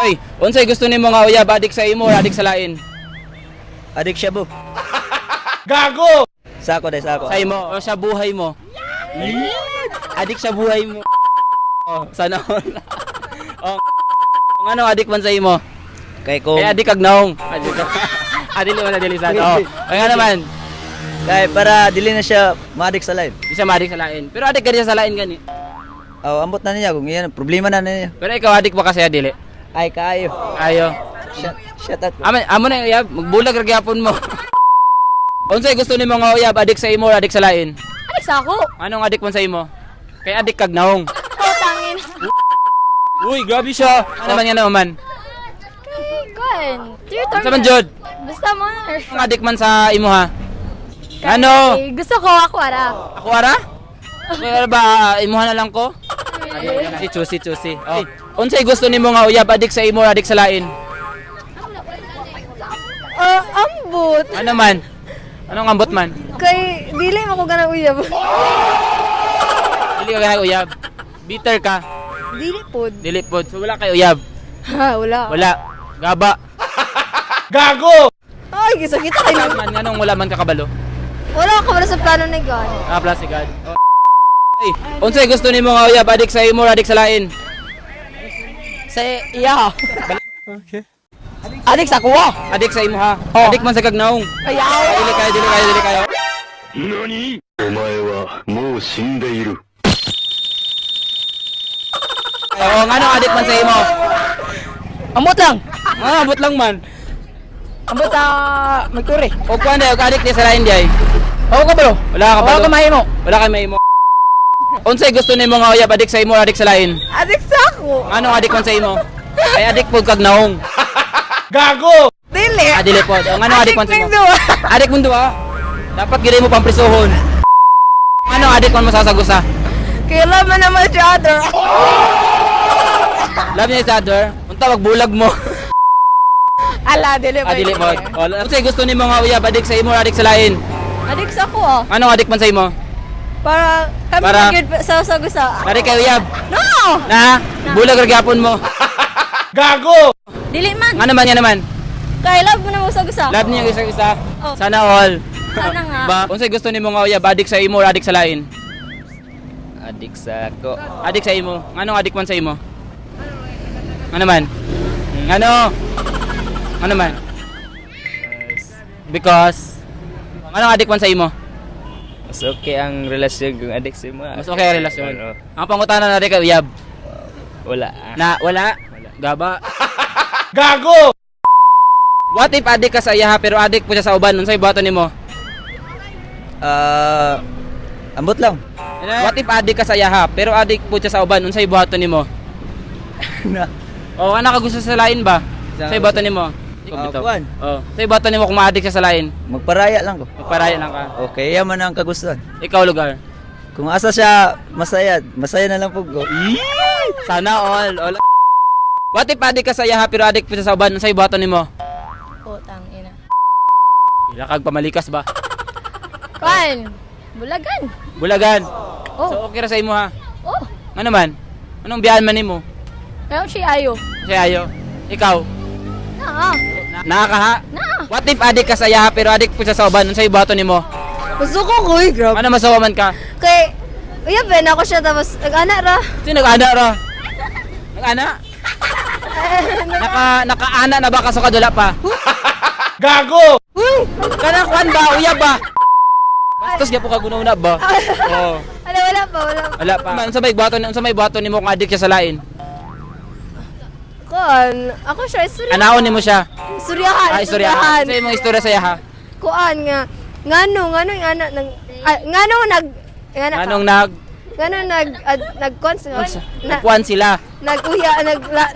Oy, unsay gusto nimo nga uyab, adik sa imo, adik sa lain? Adik siya, bu. Gago! Sako, day, sako. Sa imo o sa buhay mo? Adik sa buhay mo. Oh, sana all. Oh, kung ano adik man sa imo? Kay kung... Kaya adik kag naong. Adili mo na dili sa to. Kaya nga naman, Kay para dili na siya maadik sa lain. di siya madik sa lain. Pero adik ka din sa lain gani. Oh, ambot na niya kung iyan problema na niya. Pero ikaw adik ba kasi adili? Ay kaayo. Ayo. Shut up. Amo na uyab, magbulag ra gyapon mo. Unsay gusto nimo nga uyab, adik sa imo, adik sa lain? Adik sa ako. Anong adik man sa imo? Kay adik kag naong. Tangin. Uy, grabe siya. Ano man yan naman? Kuan. Tutor. Sa man jud? Basta mo. Ang adik man sa imo ha? Ano? Gusto ko ako ara. Ako ara? Kaya ba imuha na lang ko? Si Chusi. Oh. Unsay gusto nimo nga uyab, adik sa imo, adik sa lain? Ambot. Ano man? Anong ambot man? Kay dili mo ko ganang uyab. Dili ka ganang uyab. Bitter ka. Dili pod. Dili pod. So wala kay uyab. Ha, wala. Wala. Gaba. Gago! Ay, gisakit kay Wala man nganong wala man kakabalo. Wala ka wala sa plano ni God. Plastic god. Oh. Hey, unsay gusto nimo nga uyab, adik sa imo, adik sa lain? Sa iya. Okay. Adik sa kuha. Adik sa imo ha. Oh. Adik man sa kagnaong. Ayaw. Dili kayo. 何お前はもう死んでいる。 Oo, ngano adik man sa imo? Ambot lang. Abot lang man. Ambot sa magturi. O kuan day, adik di sa lain di ay. Oo ka bro. Wala ka Oo ka mahimo. Wala kay mahimo. Unsay gusto nimo nga uyab, adik sa imo, adik sa lain? Adik sa ako. Anong adik man sa imo? Ay adik pud kag naong. Gago! Dili. Dili pod. O ngano adik man sa imo? duwa. Adik mo duwa. Dapat gid mo pamprisohon. Anong adik man masasagusa? Kailan man naman si other. Love niya sa other. Unta magbulag mo. Ala, dili ba? Dili pod. O unsay gusto nimo nga uyab, adik sa imo, adik sa lain? Adik sa ako ah. Anong adik man sa imo? Para kami Para- magigid sa gusa. Adik kay uyab. No! Na, bulag ra gyapon mo. Gago! Dili man. Ano man yan naman? Kay love mo na mo sa gusa. Love niya isa-isa. Oh. Sana all. Sana nga. Ba, unsay gusto nimo nga uyab, adik sa imo, adik sa lain? Adik sa ko. Adik sa imo. Anong adik man sa imo? Ano man? Ano? Ano man? Because anong adik man sa imo? Mas okay ang relasyon kung adik sa mo. Mas okay ang relasyon. Ano? Ang pangutana na kay uyab. Wala. Na wala. Gaba. Gago! What if adik ka sa iyaha pero adik po siya sa uban? Unsay buhaton nimo? Ambot lang. What if adik ka sa iyaha pero adik po siya sa uban? Unsay buhaton nimo? Na. O ana ka gusto sa lain ba? Sa- Unsay buhaton nimo? kuwan. Oh, unsay buhaton nimo kung maadik siya sa lain? Magparaya lang ko. Magparaya lang ka. Okay, yaman ang kagustuhan. Ikaw lugar. Kung asa siya masaya, masaya na lang po ko. Sana all. What if adik ka sa iyaha pero adik po siya sa uban? Unsay buhaton nimo? Putang ina. Ilakag pamalikas ba? Kuan. Bulagan. Bulagan. Oh. So okay ra sa imo ha. Oh. Ano man? Anong biyahan man nimo? Kaya siya ayo. Kasi ayo. Ikaw, Na. nakaka ha? Na. What if adik ka sa iyaha pero adik po siya sa uban? Unsay buhaton nimo? Gusto ko kuy, grab. Ano masawa man ka? Kay Uya, ben ako siya tapos nag-ana ra. Sino nag-ana ra? Nag-ana? Naka-ana na ba kaso kadula pa? Gago! Kana kuan ba? Uyab ba? Bastos gyapon ka guna ba? Oo. Wala pa. Wala pa. Unsa may buhaton nimo kung adik siya sa lain? Kuan, ako siya istorya. Anaon nimo siya? Istoryahan. Ah, istorya. Sa imong istorya sa iyaha. Kuan nga. Ngano yung ana nang ngano nag Anong nagkuan sa nagkuan sila? naguya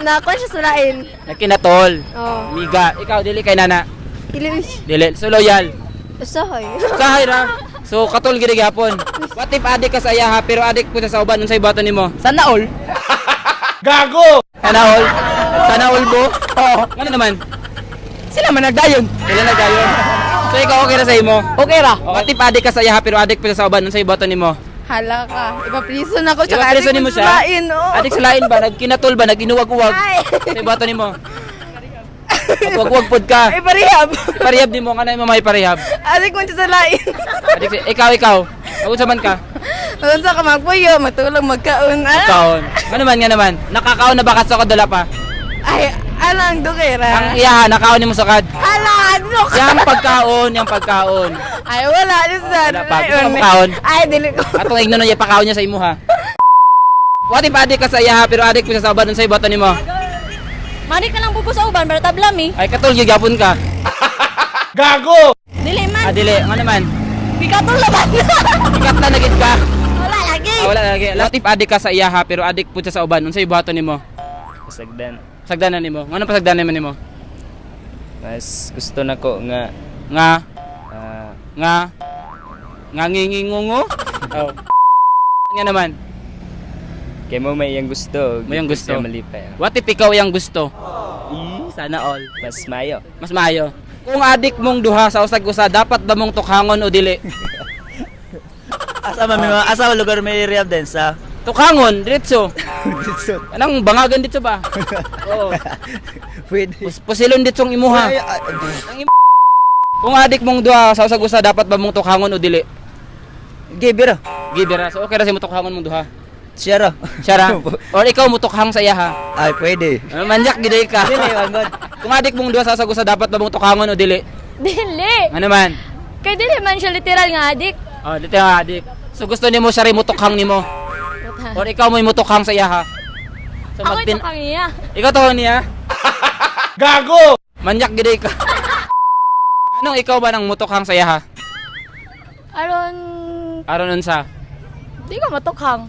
nagkuan siya sa lain. Nagkinatol. Oh. Miga, ikaw dili kay nana. Iliwis. Dili, so loyal. Usahay. Sahay ra. So katol gid gyapon. What if adik ka sa iyaha pero adik po siya sa uban? Unsay buhaton nimo? Sana all. Gago! Sana all? Sana all bo? Oo. Ano naman? Sila man nagdayon. Sila nagdayon. So ikaw okay ra sa imo? Okay ra. What if adik ka sa iyaha pero adik po siya sa uban? Unsay buhaton nimo? Hala ka. Ipapriso na ko. Tsaka Ipapriso nimo siya? sulain, oo. Adik sa lain ba? Nagkinatol ba? Naginuwag-uwag? Ay. Sa bato nimo. Wag-wag pod ka. Iparihab. Iparehab nimo kana mo may parehab. Adik mo siya sulain. Adik ikaw. Ako sa man ka. Kung sa ka magpuyo, matulog magkaon. Kaon. Nga naman. Nakakaon na ba ka sa kadala pa? Ay, alang dukera. Ang iya, nakaon nimo sakad. Alang, duk. Yang pagkaon. Ay, wala. Listen. Wala pa. Gusto mo pakaon? Ay, dili ko. Atong igno niya pakaon niya sa imo ha. Wati pa adik ka sa iya ha, pero adik po sa sabadan sa ibato nimo. Manik na lang pupo sa uban para tablam eh. Ay katol gyapon ka. Gago! Dili man. Dili, nga naman. Bikatong laban. Ikat na nagit ka. Wala lagi. Wala lagi. Latif adik ka sa iya ha, pero adik po sa uban. Unsay ibato nimo? Sagdan. Sagdanan nimo. Ngano pa sagdanan nimo? Mas gusto na ko nga Nga ngingingungo. Oh. Nga naman. kay mo may iyang gusto. May iyang gusto. Malipay. What if ikaw yang gusto? Sana all. Mas mayo. Mas maayo. Kung adik mong duha sa usag-usa, dapat ba mong tukhangon o dili? Asa lugar may rehab din sa Tukhangon, diretso. Anong bangagan dito ba? Oo. Pwede. Pusilon dito ang imuha. Kung adik mong duha sa usag-usa, dapat ba mong tukhangon o dili? Gibira. Gibira. So okay ra si mo tukhangon mong duha. Siyara. Siya or ikaw mo tukhang sa iya ha. Ay, pwede. Manyak giday ka. Dili, wagod. Kung adik mong duha sa usag-usa, dapat ba mong tukhangon o dili? Dili. Ano man? Kay dili man siya literal nga adik. Oh, dito nga adik. So gusto nimo siya rin mo tukhang nimo. Or ikaw mo mutukhang sa iya ha. So Ako ito kangiya. Ikaw tukhang niya. Gago! Manyak giday ka. Anong ikaw ba nang mutukhang sa iya ha? Aron unsa? Di ka matukhang.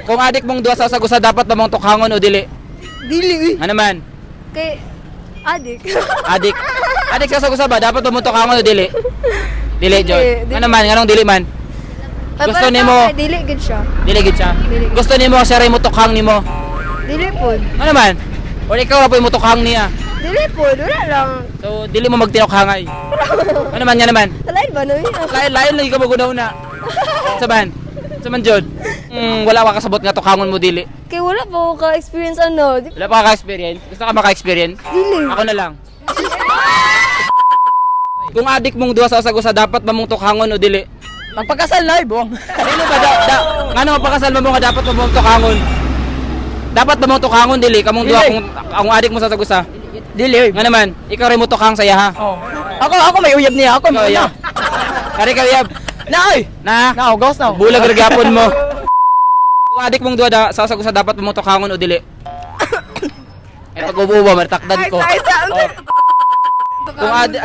Kung adik mong duha sa usag-usa, dapat ba mong tukhangon o dili? Dili. Ano man? Kay adik. Adik sa usag-usa ba, dapat ba mong tukhangon o dili? Dili, John. Dili. Ano man? Anong dili man? Gusto Para sa nimo- akin, Dili gid siya. Dili gid siya. Dili. Gusto nimo siya rin mutukhang nimo. Dili pod. Ano man? Or ikaw ra po yung mutukhang niya. Dili pod. Wala lang. So, dili mo magtinukhangay. Ano man nga naman? Alay ba no yun? Lain lagi ka magunaw na. Saban? Saban, Jod? Wala ka kasabot nga tukhangon mo dili. Kay wala pa ako ka-experience ano. Wala pa ka-experience? Gusto ka maka-experience? Dili. Ako na lang. Kung adik mong duha sa usag-usa, dapat ba mong tukhangon o dili? Magpakasal na, bong. Dili ba? Ngano magpakasal mo nga dapat ba mong tukhangon? Dapat ba mong tukhangon dili? Kamong duha kung ang adik mo sa usag-usa. Dili. Nga naman, ikaw rin mo tukhang sa iya ha. Oh. Ako may uyab niya. Ako Ikaw may iya. Kari ka uyab. Nay. Na. Now, ghost now. Bulag regapon mo. Kung adik mong duha sa usag-usa, dapat ba mong tukhangon o dili? Ay pag-ubo martakdan ko. Ay, sa Oh. Kung adik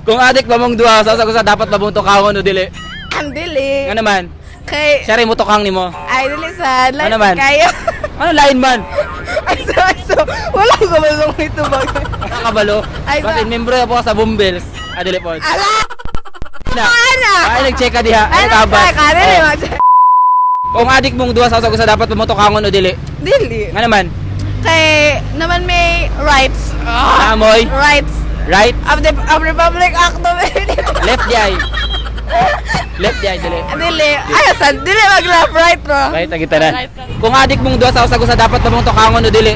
Kung adik ba mong duha sa usag-usa, dapat ba mong tukhangon o dili? ang dili. Nga naman, Kay siya rin mo tukhang nimo. ay dili sa Ano naman? Kaya. Ano lain man? Ay so wala ko malong ito ba? Nakakabalo. Ay, Bakit membro na po ka sa Bumbles? Dili po. Ala. Na. Ana. Ay nag-check ka diha. Ay Ano tabas. ka dili Oh. mag. Kung adik mong duha sa usag-usa, dapat ba mo tukhangon o dili? Dili. Nga naman, Kay naman may rights. naamoy, Rights right, of the Republic Act of left di ay. Left di ay, dili. Dili. Ay sa dili mag left right bro. Right, tagitanan. Kung adik mong duha sa usag-usa, dapat ba mong tukhangon o dili?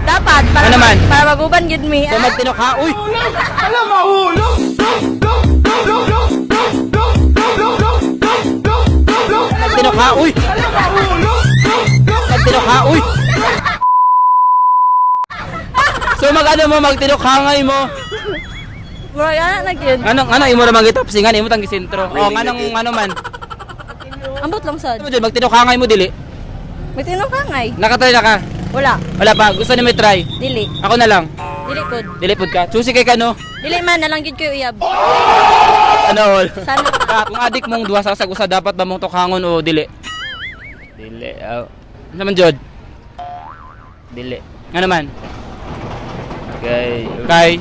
Dapat para Ano naman? para maguban gid mi. So magtinukha, uy! Magtinukha, uy! Magtinukha, uy! So magano mo, magtinukhangay mo. Bro, yana na gyud. Anong imo ra magitapsingan, imo tang gisentro. O, anong ano man. Ambot lang sad. Ano dyan, magtinukhangay mo dili. May tinukangay. Nakatry na ka. Wala. Wala pa, gusto ni may try. Dili. Ako na lang. Dili pod. Dili pud ka. Susi kay kano. Dili man na lang gid ko uyab. Ano all? Sana. Kung adik mong duha sa usag-usa, dapat ba mong tukhangon o dili? Dili. Ano naman, Jod? Dili. Nga naman? Kay Kay?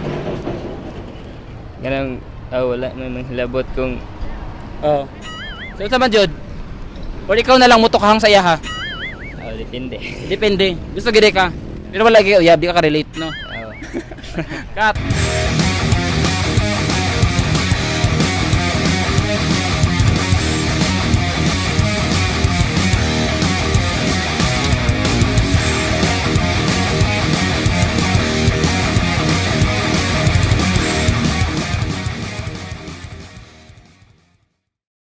ganang wala may manghilabot kung Oo. So, sa man, Jod? Or ikaw na lang mutukhang sa iya ha? depende. Depende. Gusto gede ka. Pero wala kayo, uyab, di ka ka-relate, no? Oh. Cut.